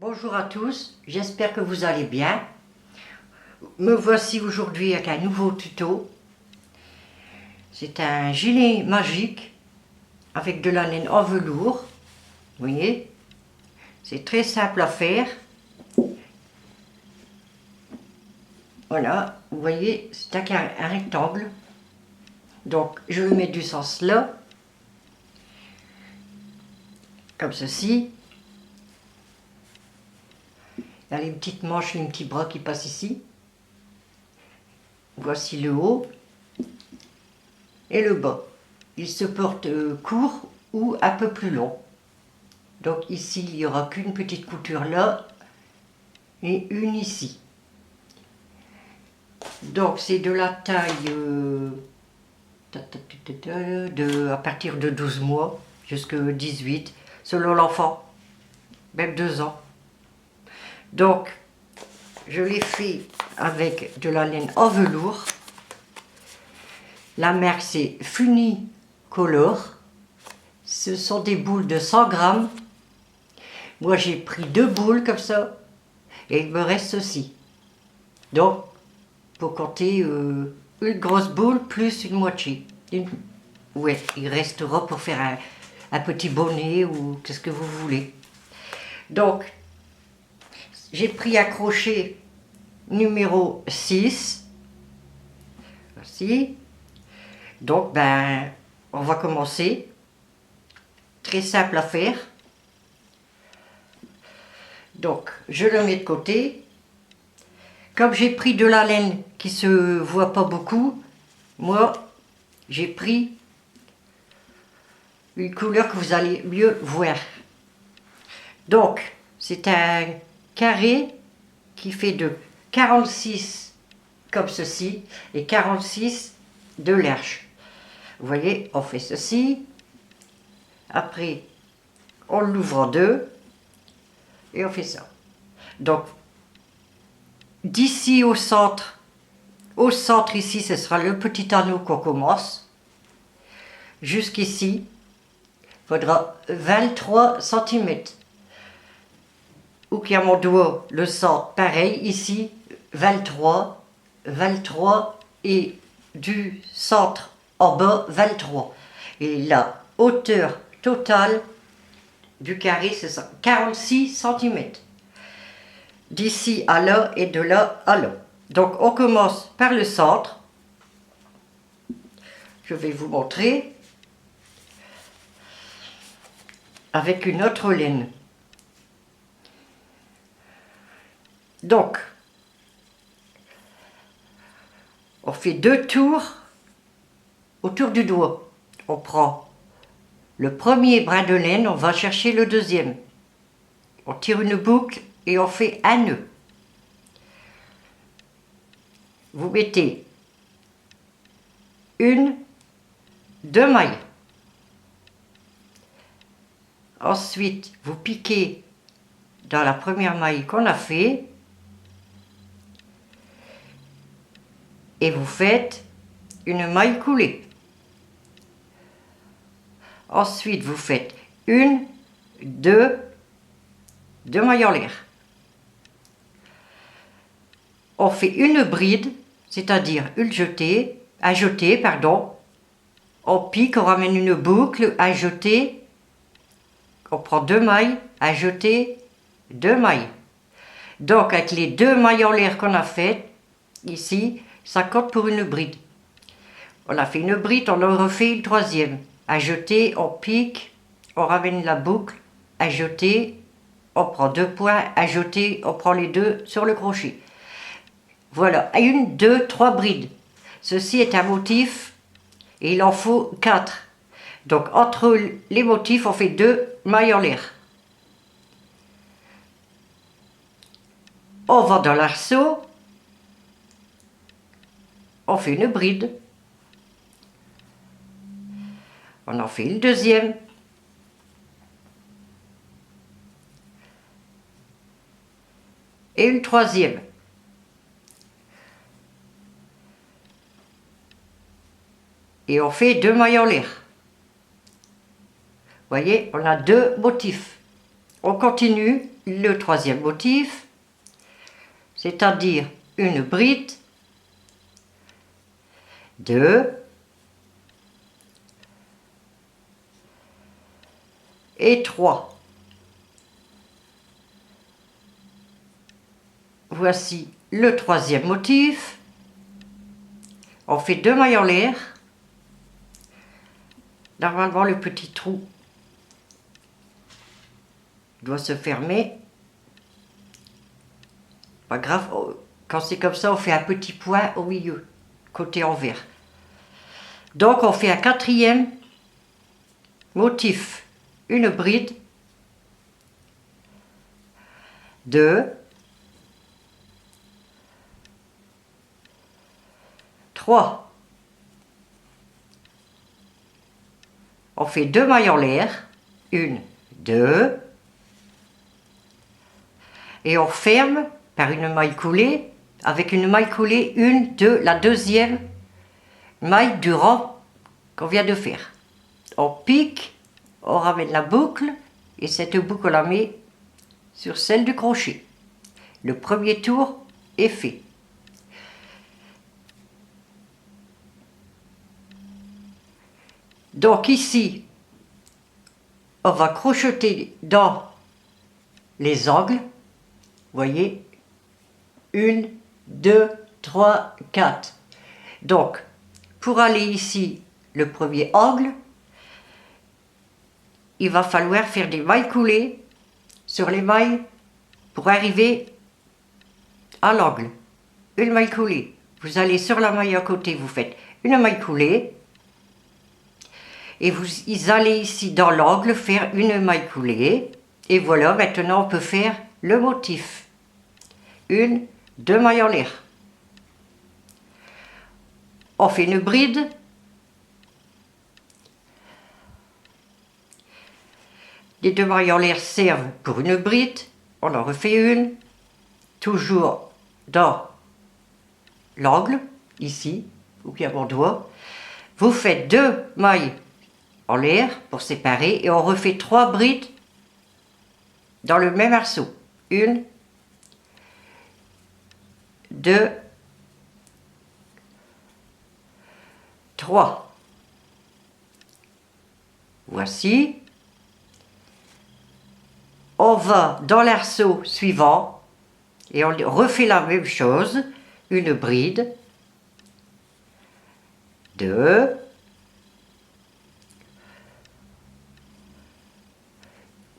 Bonjour à tous, j'espère que vous allez bien. Me voici aujourd'hui avec un nouveau tuto. C'est un gilet magique avec de la laine en velours. Vous voyez, c'est très simple à faire. Voilà, vous voyez, c'est un rectangle. Donc je le mets du sens là, comme ceci. Il y a les petites manches, les petits bras qui passent ici. Voici le haut et le bas. Il se porte court ou un peu plus long. Donc ici, il n'y aura qu'une petite couture là et une ici. Donc c'est de la taille à partir de 12 mois jusqu'à 18, selon l'enfant, même 2 ans. Donc je l'ai fait avec de la laine en velours. La marque c'est Funicolor. Ce sont des boules de 100 grammes. Moi j'ai pris 2 boules comme ça et il me reste ceci. Donc pour compter une grosse boule plus une moitié. Ouais, il restera pour faire un petit bonnet ou qu'est-ce que vous voulez. Donc, j'ai pris un crochet numéro 6. Voici. Donc, ben, on va commencer. Très simple à faire. Donc, je le mets de côté. Comme j'ai pris de la laine qui se voit pas beaucoup, moi, j'ai pris une couleur que vous allez mieux voir. Donc, c'est un carré qui fait de 46 comme ceci et 46 de large. Vous voyez, on fait ceci. Après, on l'ouvre en deux et on fait ça. Donc, d'ici au centre ici, ce sera le petit anneau qu'on commence. Jusqu'ici, il faudra 23 cm. Où qu'il y a mon doigt, le centre, pareil, ici, 23 et du centre en bas, 23. Et la hauteur totale du carré, c'est ça, 46 cm. D'ici à là et de là à là. Donc on commence par le centre. Je vais vous montrer avec une autre laine. Donc, on fait 2 tours autour du doigt. On prend le premier brin de laine, on va chercher le deuxième. On tire une boucle et on fait un nœud. Vous mettez 2 mailles. Ensuite, vous piquez dans la première maille qu'on a fait et vous faites une maille coulée. Ensuite, vous faites 2 mailles en l'air. On fait une bride, c'est-à-dire un jeté, on pique, on ramène une boucle, un jeté, on prend 2 mailles, un jeté, 2 mailles. Donc avec les 2 mailles en l'air qu'on a faites, ici, ça compte pour une bride. On a fait une bride, on en refait une troisième. Un jeté, on pique, on ramène la boucle, un jeté, on prend 2 points, un jeté, on prend les 2 sur le crochet. Voilà, 1, 2, 3 brides. Ceci est un motif et il en faut 4. Donc entre les motifs, on fait 2 mailles en l'air. On va dans l'arceau, on fait une bride. On en fait une deuxième. Et une troisième. Et on fait 2 mailles en l'air. Vous voyez, on a 2 motifs. On continue le troisième motif, c'est-à-dire une bride, 2 et 3. Voici le troisième motif. On fait 2 mailles en l'air. Normalement, le petit trou doit se fermer. Pas grave, quand c'est comme ça, on fait un petit point au milieu, côté envers. Donc, on fait un quatrième motif, une bride, 2, 3. On fait 2 mailles en l'air, 1, 2, et on ferme par une maille coulée, avec une maille coulée, 1, 2, la deuxième maille du rang qu'on vient de faire. On pique, on ramène la boucle, et cette boucle on la met sur celle du crochet. Le premier tour est fait. Donc ici, on va crocheter dans les angles. Vous voyez, 1, 2, 3, 4. Donc, pour aller ici, le premier angle, il va falloir faire des mailles coulées sur les mailles pour arriver à l'angle. Une maille coulée. Vous allez sur la maille à côté, vous faites une maille coulée. Et vous allez ici dans l'angle faire une maille coulée. Et voilà, maintenant on peut faire le motif. 1, 2 mailles en l'air. On fait une bride. Les 2 mailles en l'air servent pour une bride. On en refait une. Toujours dans l'angle, ici, où il y a mon doigt. Vous faites 2 mailles en l'air pour séparer et on refait 3 brides dans le même arceau. 1, 2, 3. Voici. On va dans l'arceau suivant et on refait la même chose. Une bride, 2,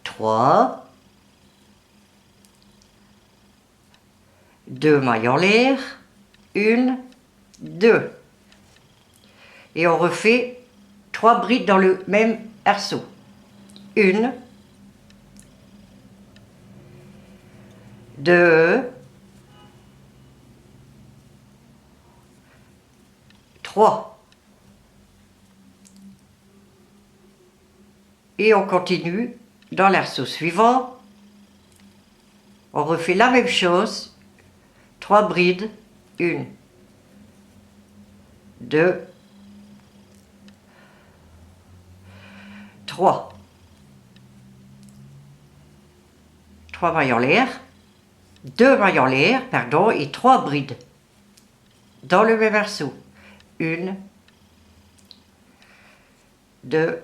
3, 2 mailles en l'air, 1, 2. Et on refait 3 brides dans le même arceau. 1, 2, 3. Et on continue dans l'arceau suivant. On refait la même chose. 3 brides. 1, 2, 3. 3 mailles en l'air. 2 mailles en l'air, pardon, et 3 brides dans le même arceau. 1, 2,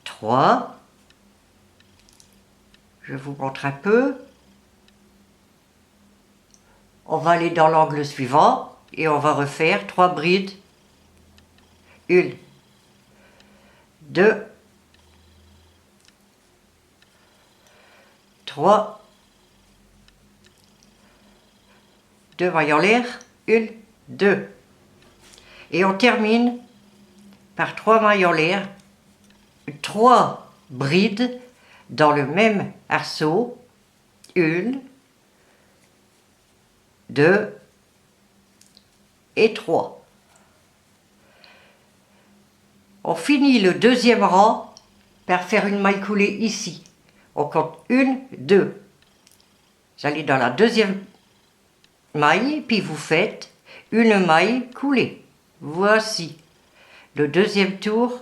3. Je vous montre un peu. On va aller dans l'angle suivant et on va refaire 3 brides. 1, 2, 3. 2 mailles en l'air, 1, 2. Et on termine par 3 mailles en l'air, 3 brides dans le même arceau, 1, 2 et 3. On finit le deuxième rang par faire une maille coulée ici. On compte 1, 2. Vous allez dans la deuxième maille, puis vous faites une maille coulée. Voici. Le deuxième tour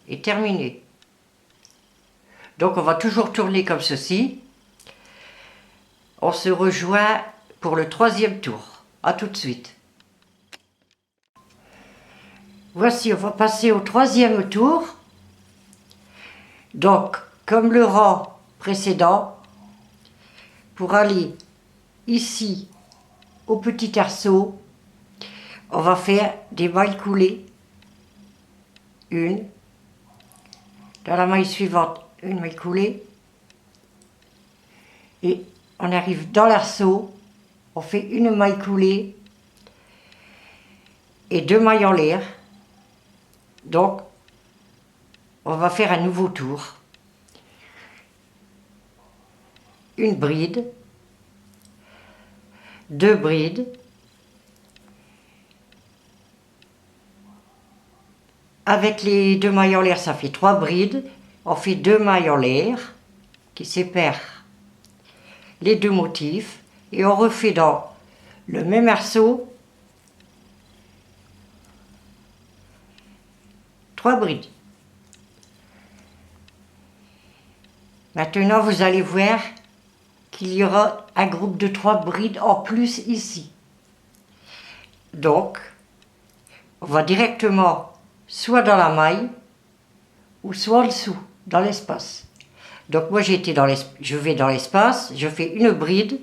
est terminé. Donc on va toujours tourner comme ceci. On se rejoint pour le 3e tour. À tout de suite. Voici, on va passer au 3e tour. Donc, comme le rang précédent, pour aller ici au petit arceau, on va faire des mailles coulées. Une. Dans la maille suivante, une maille coulée. Et on arrive dans l'arceau, on fait une maille coulée et 2 mailles en l'air. Donc, on va faire un nouveau tour. Une bride, 2 brides, avec les 2 mailles en l'air, ça fait 3 brides. On fait 2 mailles en l'air qui séparent les 2 motifs et on refait dans le même arceau 3 brides. Maintenant, vous allez voir qu'il y aura un groupe de 3 brides en plus ici. Donc, on va directement soit dans la maille ou soit en dessous, dans l'espace. Donc moi je vais dans l'espace, je fais une bride,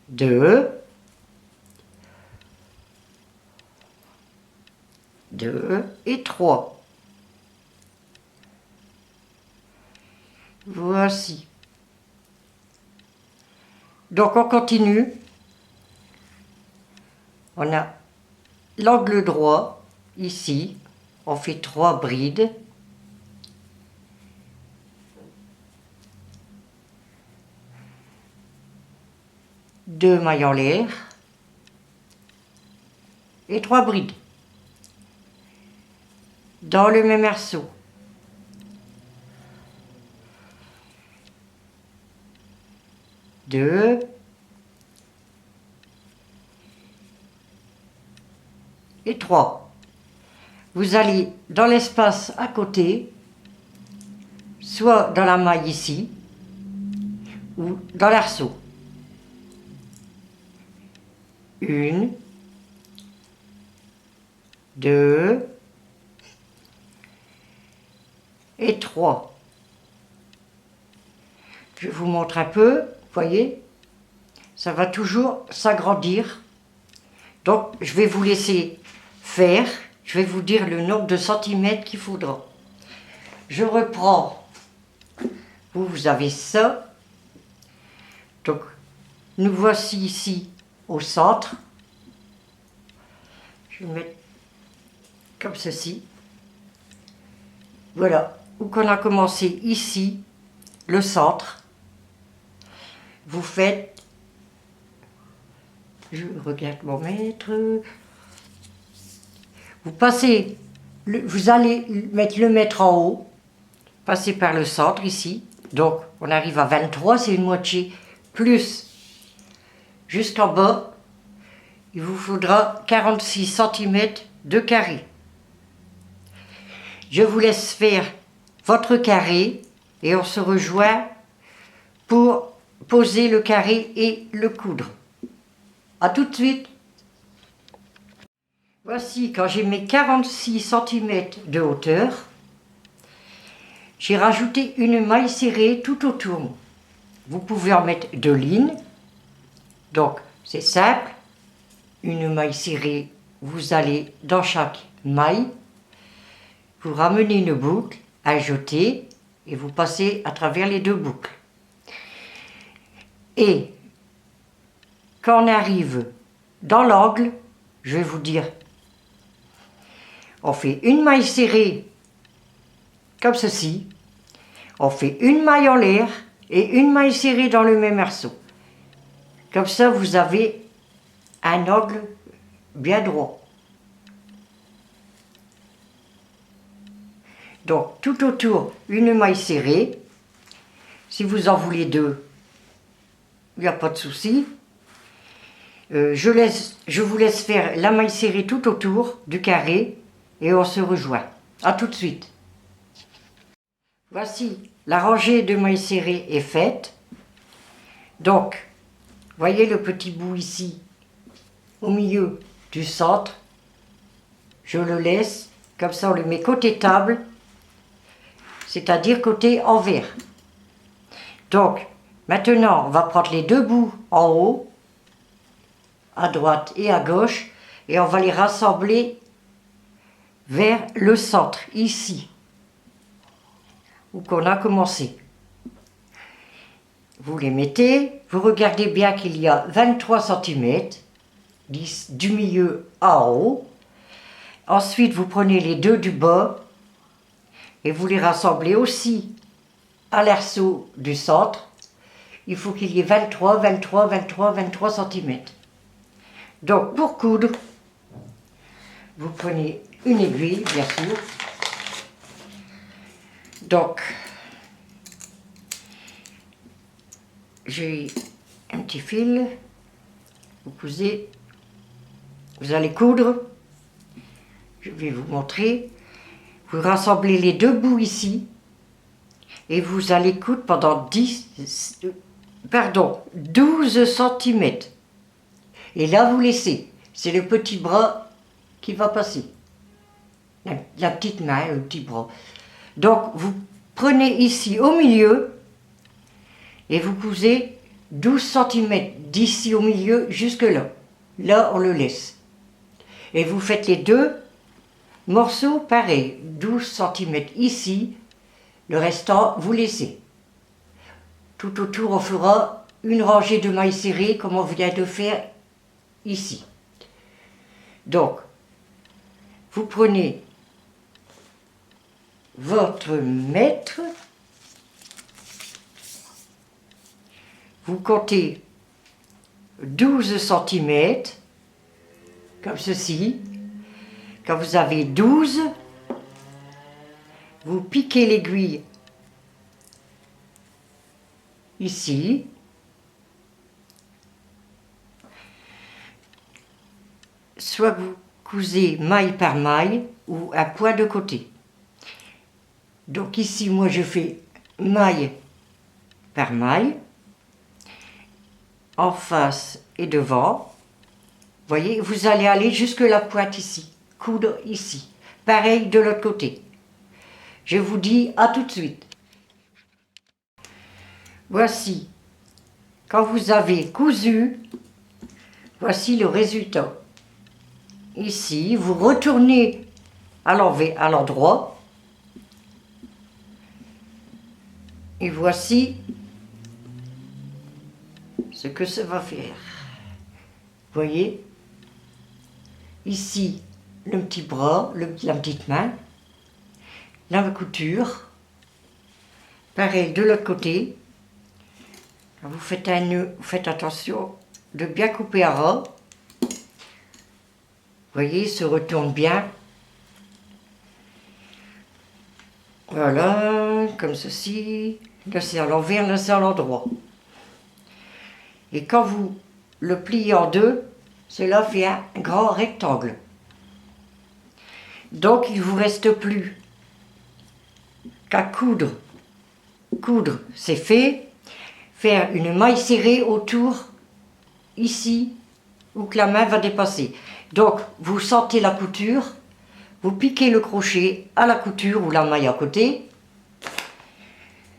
2, 2 et 3. Voici. Donc on continue. On a l'angle droit, ici. On fait 3 brides. Deux mailles en l'air. Et 3 brides. Dans le même arceau. Deux. Et 3. Vous allez dans l'espace à côté, soit dans la maille ici, ou dans l'arceau. 1, 2 et 3. Je vous montre un peu, vous voyez, ça va toujours s'agrandir. Donc je vais vous laisser faire, je vais vous dire le nombre de centimètres qu'il faudra. Je reprends, vous avez ça, donc nous voici ici au centre. Je vais mettre comme ceci. Voilà, où qu'on a commencé ici, le centre. Vous faites, je regarde mon mètre, vous passez, vous allez mettre le mètre en haut, passez par le centre ici, donc on arrive à 23, c'est une moitié, plus jusqu'en bas, il vous faudra 46 cm de carré. Je vous laisse faire votre carré et on se rejoint pour poser le carré et le coudre. A tout de suite. Voici quand j'ai mes 46 cm de hauteur, j'ai rajouté une maille serrée tout autour. Vous pouvez en mettre 2 lignes. Donc c'est simple, une maille serrée, vous allez dans chaque maille, vous ramenez une boucle, ajoutez et vous passez à travers les 2 boucles. Et quand on arrive dans l'angle, je vais vous dire, on fait une maille serrée comme ceci, on fait une maille en l'air et une maille serrée dans le même arceau. Comme ça, vous avez un angle bien droit. Donc, tout autour, une maille serrée. Si vous en voulez 2, il n'y a pas de souci. Je vous laisse faire la maille serrée tout autour du carré et on se rejoint. A tout de suite. Voici, la rangée de mailles serrées est faite. Donc, voyez le petit bout ici, au milieu du centre. Je le laisse, comme ça on le met côté table, c'est-à-dire côté envers. Donc, maintenant, on va prendre les deux bouts en haut, à droite et à gauche, et on va les rassembler vers le centre, ici, où qu'on a commencé. Vous les mettez, vous regardez bien qu'il y a 23 cm du milieu en haut. Ensuite, vous prenez les deux du bas et vous les rassemblez aussi à l'arceau du centre. Il faut qu'il y ait 23 cm. Donc, pour coudre, vous prenez une aiguille, bien sûr. Donc, j'ai un petit fil, vous cousez, vous allez coudre, je vais vous montrer, vous rassemblez les deux bouts ici, et vous allez coudre pendant 12 cm. Et là vous laissez, c'est le petit bras qui va passer, la petite main, le petit bras. Donc vous prenez ici au milieu, et vous cousez 12 cm d'ici au milieu jusque là. Là, on le laisse. Et vous faites les deux morceaux pareils. 12 cm ici, le restant, vous laissez. Tout autour, on fera une rangée de mailles serrées comme on vient de faire ici. Donc, vous prenez votre mètre. Vous comptez 12 cm, comme ceci. Quand vous avez 12, vous piquez l'aiguille ici. Soit vous cousez maille par maille ou un point de côté. Donc ici, moi je fais maille par maille. En face et devant, voyez, vous allez aller jusque la pointe ici, coudre ici. Pareil de l'autre côté. Je vous dis à tout de suite. Voici, quand vous avez cousu, voici le résultat. Ici, vous retournez à l'endroit. Et voici ce que ça va faire. Vous voyez, ici le petit bras, la petite main, la couture, pareil de l'autre côté. Quand vous faites un nœud, vous faites attention de bien couper à ras. Vous voyez, il se retourne bien. Voilà, comme ceci. Là c'est à l'envers, là c'est à l'endroit. Et quand vous le pliez en deux, cela fait un grand rectangle. Donc il ne vous reste plus qu'à coudre. Coudre, c'est fait. Faire une maille serrée autour, ici, où que la main va dépasser. Donc vous sentez la couture, vous piquez le crochet à la couture ou la maille à côté.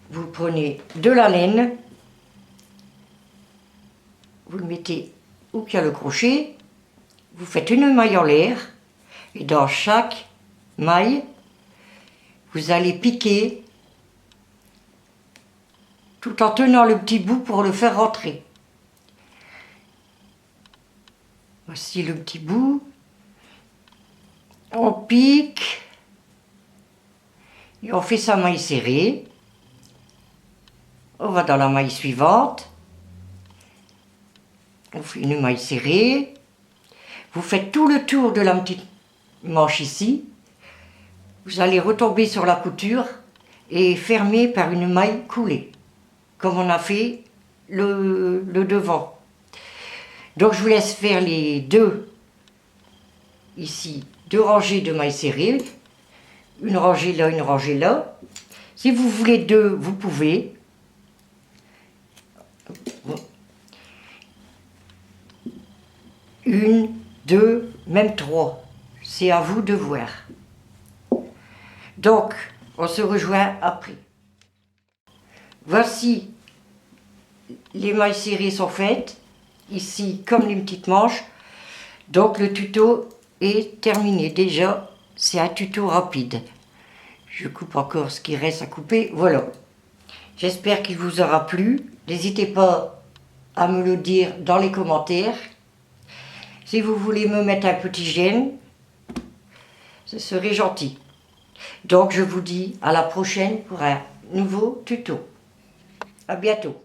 Vous prenez de la laine. Vous le mettez où qu'il y a le crochet, vous faites une maille en l'air, et dans chaque maille, vous allez piquer, tout en tenant le petit bout pour le faire rentrer. Voici le petit bout, on pique, et on fait sa maille serrée, on va dans la maille suivante, on fait une maille serrée, vous faites tout le tour de la petite manche ici, vous allez retomber sur la couture et fermer par une maille coulée, comme on a fait le devant. Donc je vous laisse faire les deux, ici, deux rangées de mailles serrées, une rangée là, Si vous voulez 2, vous pouvez. 1, 2, même 3. C'est à vous de voir. Donc, on se rejoint après. Voici, les mailles serrées sont faites. Ici, comme les petites manches. Donc, le tuto est terminé. Déjà, c'est un tuto rapide. Je coupe encore ce qui reste à couper. Voilà. J'espère qu'il vous aura plu. N'hésitez pas à me le dire dans les commentaires. Si vous voulez me mettre un petit j'aime, ce serait gentil. Donc je vous dis à la prochaine pour un nouveau tuto. À bientôt.